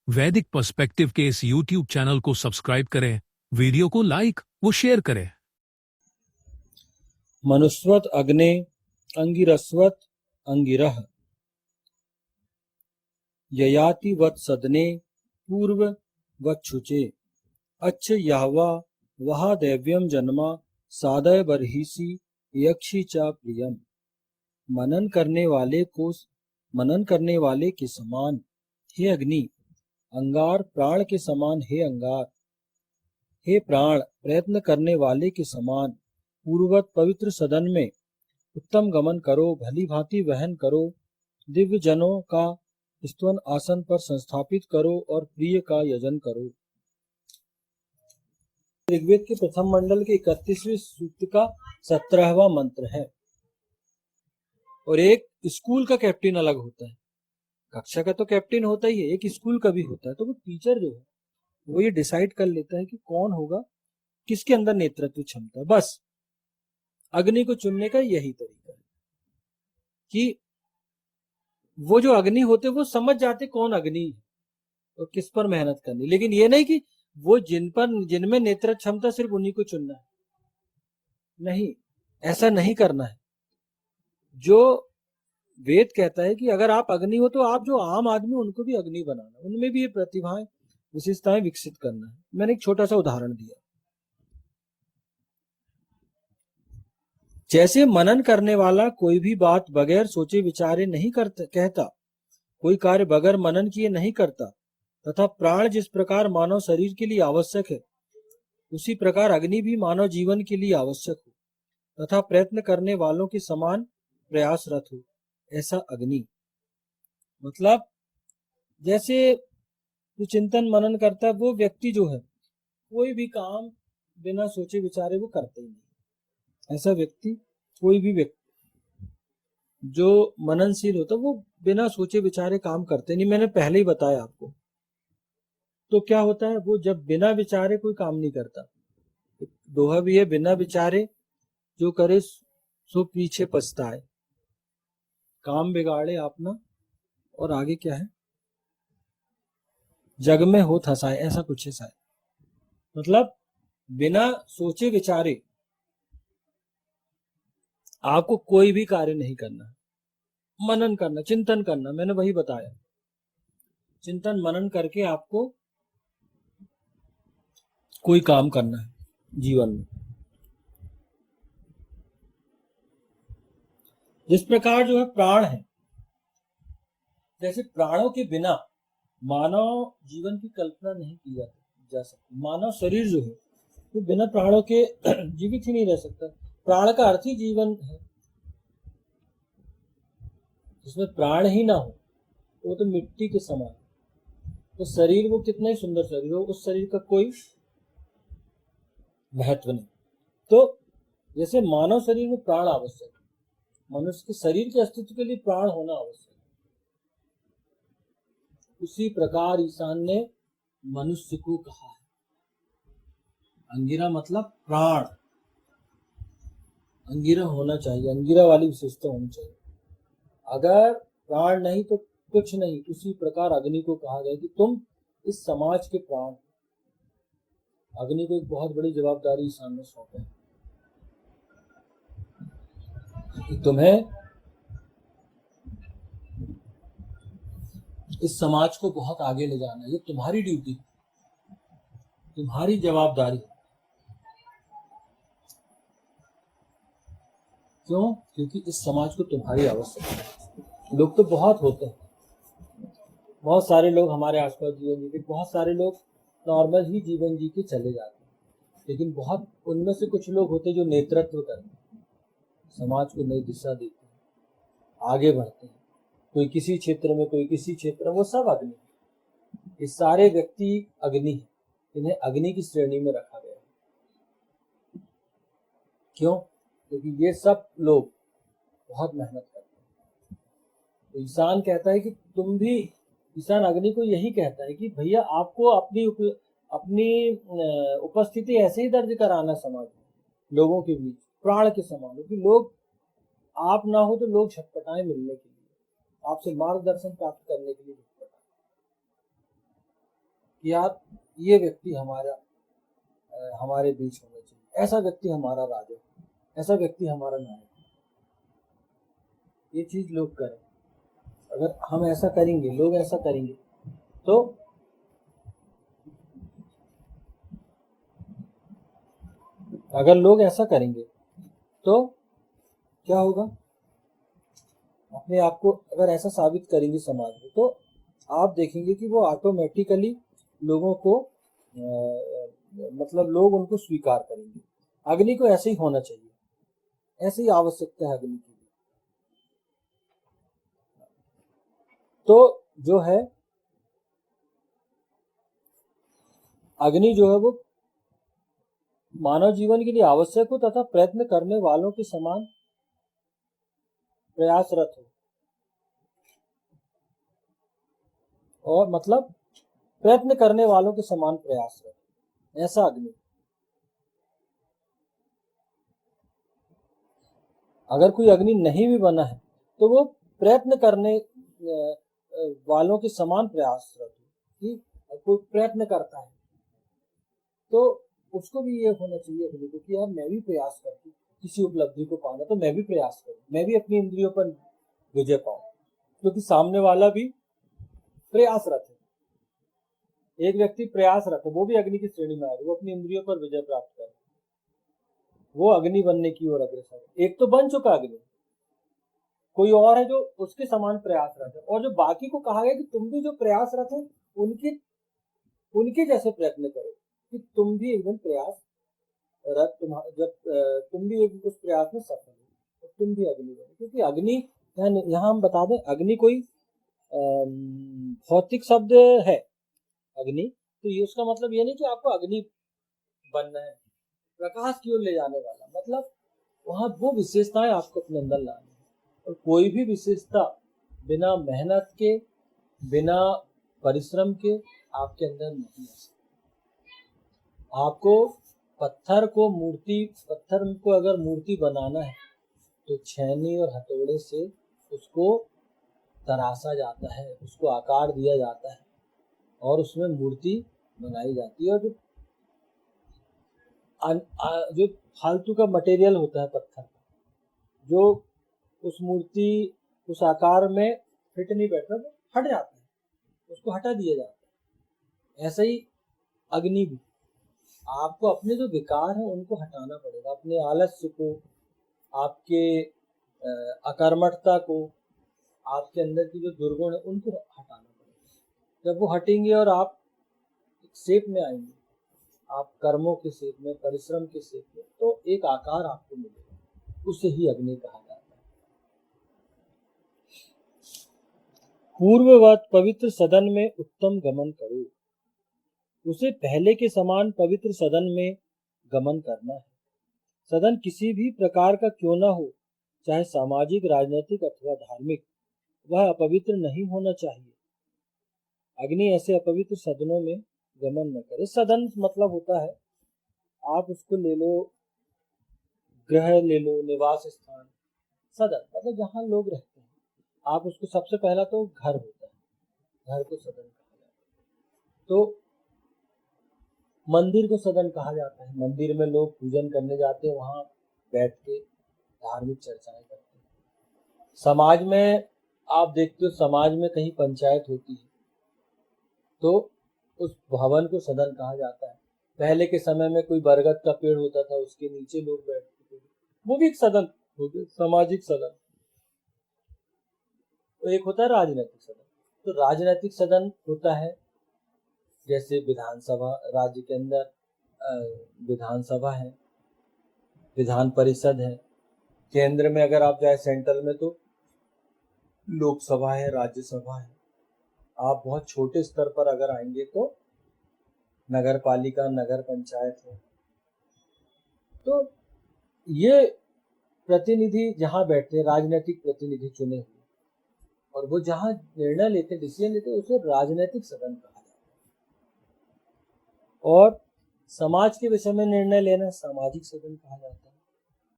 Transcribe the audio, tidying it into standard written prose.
वैदिक पर्सपेक्टिव के इस YouTube चैनल को सब्सक्राइब करें, वीडियो को लाइक व शेयर करें। मनुस्वत अग्ने अंगिरस्वत अंगिरः ययाति वत् सदने पूर्व वच्छुचे अच्छ यावा वहा दैव्यम जन्मा सादय बर्हिषि यक्षि च प्रियम। मनन करने वाले के समान हे अग्नि, अंगार प्राण के समान हे अंगार, हे प्राण प्रयत्न करने वाले के समान पूर्वत पवित्र सदन में उत्तम गमन करो, भली भांति वहन करो, दिव्य जनों का स्तवन आसन पर संस्थापित करो और प्रिय का यजन करो। ऋग्वेद के प्रथम मंडल के 31वें सूक्त का 17वां मंत्र है। और एक स्कूल का कैप्टन अलग होता है, कक्षा का तो कैप्टन होता ही है, एक स्कूल का भी होता है। तो वो टीचर जो है वो ये डिसाइड कर लेता है कि कौन होगा, किसके अंदर नेतृत्व क्षमता है। बस अग्नि को चुनने का यही तरीका है कि वो जो अग्नि होते वो समझ जाते कौन अग्नि है और किस पर मेहनत करनी। लेकिन ये नहीं कि वो जिनमें नेतृत्व क्षमता सिर्फ उन्हीं को चुनना है, नहीं, ऐसा नहीं करना है। जो वेद कहता है कि अगर आप अग्नि हो तो आप जो आम आदमी उनको भी अग्नि बनाना, उनमें भी ये प्रतिभाएं विशेषताएं विकसित करना है। मैंने एक छोटा सा उदाहरण दिया। जैसे मनन करने वाला कोई भी बात बगैर सोचे विचारे नहीं कहता, कोई कार्य बगैर मनन किए नहीं करता, तथा प्राण जिस प्रकार मानव शरीर के लिए आवश्यक है उसी प्रकार अग्नि भी मानव जीवन के लिए आवश्यक हो तथा प्रयत्न करने वालों के समान प्रयासरत हो, ऐसा अग्नि। मतलब जैसे जो चिंतन मनन करता है वो व्यक्ति जो है कोई भी काम बिना सोचे विचारे वो करते ही नहीं। ऐसा व्यक्ति, कोई भी व्यक्ति जो मननशील होता है वो बिना सोचे विचारे काम करते नहीं। मैंने पहले ही बताया आपको। तो क्या होता है, वो जब बिना विचारे कोई काम नहीं करता, दोहा भी है, बिना विचारे जो करे सो पीछे पछताए, काम बिगाड़े अपना और आगे क्या है, जग में हो थसाए, ऐसा कुछ है शायद। मतलब बिना सोचे विचारे आपको कोई भी कार्य नहीं करना, मनन करना, चिंतन करना। मैंने वही बताया, चिंतन मनन करके आपको कोई काम करना है जीवन में। जिस प्रकार जो है प्राण है, जैसे प्राणों के बिना मानव जीवन की कल्पना नहीं की जा सकती। मानव शरीर जो है वो बिना प्राणों के जीवित ही नहीं रह सकता। प्राण का अर्थ ही जीवन है। जिसमें प्राण ही ना हो वो तो मिट्टी के समान। तो शरीर वो कितना ही सुंदर शरीर हो, उस शरीर का कोई महत्व नहीं। तो जैसे मानव शरीर में प्राण आवश्यक है, मनुष्य के शरीर के अस्तित्व के लिए प्राण होना आवश्यक है, उसी प्रकार ईशान ने मनुष्य को कहा है। अंगिरा मतलब प्राण, अंगिरा होना चाहिए, अंगिरा वाली विशेषता होनी चाहिए। अगर प्राण नहीं तो कुछ नहीं। उसी प्रकार अग्नि को कहा गया कि तुम इस समाज के प्राण। अग्नि को एक बहुत बड़ी जवाबदारी ईशान ने सौंपे कि तुम्हें इस समाज को बहुत आगे ले जाना है। ये तुम्हारी ड्यूटी, तुम्हारी जवाबदारी। क्यों? क्योंकि इस समाज को तुम्हारी आवश्यकता है। लोग तो बहुत होते हैं, बहुत सारे लोग हमारे आसपास जीवन जी के, बहुत सारे लोग नॉर्मल ही जीवन जी के चले जाते हैं, लेकिन बहुत उनमें से कुछ लोग होते हैं जो नेतृत्व करते हैं, समाज को नई दिशा देते हैं, आगे बढ़ते हैं। कोई किसी क्षेत्र में, कोई किसी क्षेत्र में, वो सब अग्नि है। ये सारे व्यक्ति अग्नि है, इन्हें अग्नि की श्रेणी में रखा गया है। क्यों? क्योंकि ये सब लोग बहुत मेहनत करते हैं। तो ईशान कहता है कि तुम भी, ईशान अग्नि को यही कहता है कि भैया आपको अपनी उपस्थिति ऐसे ही दर्ज कराना समाज में, लोगों के बीच प्राण के समान, क्योंकि लोग आप ना हो तो लोग छटपटाएं मिलने के लिए, आपसे मार्गदर्शन प्राप्त करने के लिए छटपटाएं। कि यार ये व्यक्ति हमारे बीच होना चाहिए, ऐसा व्यक्ति हमारा राजा, ऐसा व्यक्ति हमारा नायक। ये चीज लोग करें, अगर हम ऐसा करेंगे, लोग ऐसा करेंगे, तो अगर लोग ऐसा करेंगे तो क्या होगा, अपने आप को अगर ऐसा साबित करेंगे समाज में, तो आप देखेंगे कि वो ऑटोमेटिकली लोगों को मतलब लोग उनको स्वीकार करेंगे। अग्नि को ऐसे ही होना चाहिए, ऐसी ही आवश्यकता है अग्नि की भी। तो जो है अग्नि जो है वो मानव जीवन के लिए आवश्यक हो तथा प्रयत्न करने वालों के समान प्रयासरत हो, और मतलब प्रयत्न करने वालों के समान प्रयासरत, ऐसा अग्नि। अगर कोई अग्नि नहीं भी बना है तो वो प्रयत्न करने वालों के समान प्रयासरत हो, कि कोई प्रयत्न करता है तो उसको भी ये होना चाहिए अग्नि को कि यार मैं भी प्रयास करती किसी उपलब्धि को पाना, तो मैं भी प्रयास करूं, मैं भी अपनी इंद्रियों पर विजय पाऊं, क्योंकि सामने वाला भी प्रयासरत है। एक व्यक्ति प्रयासरत है, वो भी अग्नि की श्रेणी में आ रहा है, वो अपनी इंद्रियों पर विजय प्राप्त करे, वो अग्नि बनने की ओर अग्रसर है। एक तो बन चुका अग्नि, कोई और है जो उसके समान प्रयासरत है, और जो बाकी को कहा गया कि तुम भी जो प्रयासरत है उनके उनके जैसे प्रयत्न करो, कि तुम भी एकदम प्रयास रत, जब तुम भी एक उस प्रयास में सफल हो, तो तुम भी अग्नि बनो। क्योंकि अग्नि यहाँ हम बता दें, अग्नि कोई भौतिक शब्द है अग्नि, तो ये उसका मतलब ये नहीं कि आपको अग्नि बनना है, प्रकाश की ओर ले जाने वाला, मतलब वहां वो विशेषताएं आपको अपने अंदर लानी है, और कोई भी विशेषता बिना मेहनत के, बिना परिश्रम के आपके अंदर नहीं आ सकती। आपको पत्थर को अगर मूर्ति बनाना है तो छेनी और हथौड़े से उसको तराशा जाता है, उसको आकार दिया जाता है, और उसमें मूर्ति बनाई जाती है। और जो फालतू का मटेरियल होता है पत्थर का, जो उस मूर्ति उस आकार में फिट नहीं बैठता, तो हट जाता है, उसको हटा दिया जाता है। ऐसे ही अग्नि भी, आपको अपने जो विकार है उनको हटाना पड़ेगा, अपने आलस्य को, आपके अकर्मठता को, आपके अंदर की जो दुर्गुण है उनको हटाना पड़ेगा। जब वो हटेंगे और आप शेप में आएंगे, आप कर्मों के शेप में, परिश्रम के शेप में, तो एक आकार आपको मिलेगा, उसे ही अग्नि कहा जाता है। पूर्ववत पवित्र सदन में उत्तम गमन करो, उसे पहले के समान पवित्र सदन में गमन करना है। सदन किसी भी प्रकार का क्यों ना हो, चाहे सामाजिक, राजनीतिक अथवा धार्मिक, वह अपवित्र नहीं होना चाहिए। अग्नि ऐसे अपवित्र सदनों में गमन न करे। सदन मतलब होता है, आप उसको ले लो, गृह ले लो, निवास स्थान। सदन मतलब जहाँ लोग रहते हैं, आप उसको, सबसे पहला तो घर होता है, घर को सदन कहा जाता है। तो मंदिर को सदन कहा जाता है, मंदिर में लोग पूजन करने जाते हैं, वहां बैठ के धार्मिक चर्चाएं करते हैं। समाज में आप देखते हो, समाज में कहीं पंचायत होती है तो उस भवन को सदन कहा जाता है। पहले के समय में कोई बरगद का पेड़ होता था, उसके नीचे लोग बैठते थे, वो भी एक सदन हो गया, सामाजिक सदन। तो एक होता है राजनीतिक सदन। तो राजनीतिक सदन होता है जैसे विधानसभा, राज्य के अंदर विधानसभा है, विधान परिषद है। केंद्र में अगर आप जाए, सेंट्रल में, तो लोकसभा है, राज्यसभा है। आप बहुत छोटे स्तर पर अगर आएंगे तो नगर पालिका, नगर पंचायत है। तो ये प्रतिनिधि जहाँ बैठते हैं, राजनीतिक प्रतिनिधि चुने हुए, और वो जहाँ निर्णय लेते, डिसीजन लेते, उसे राजनीतिक सदन कहा जाता है। और समाज के विषय में निर्णय लेना सामाजिक सदन कहा जाता है।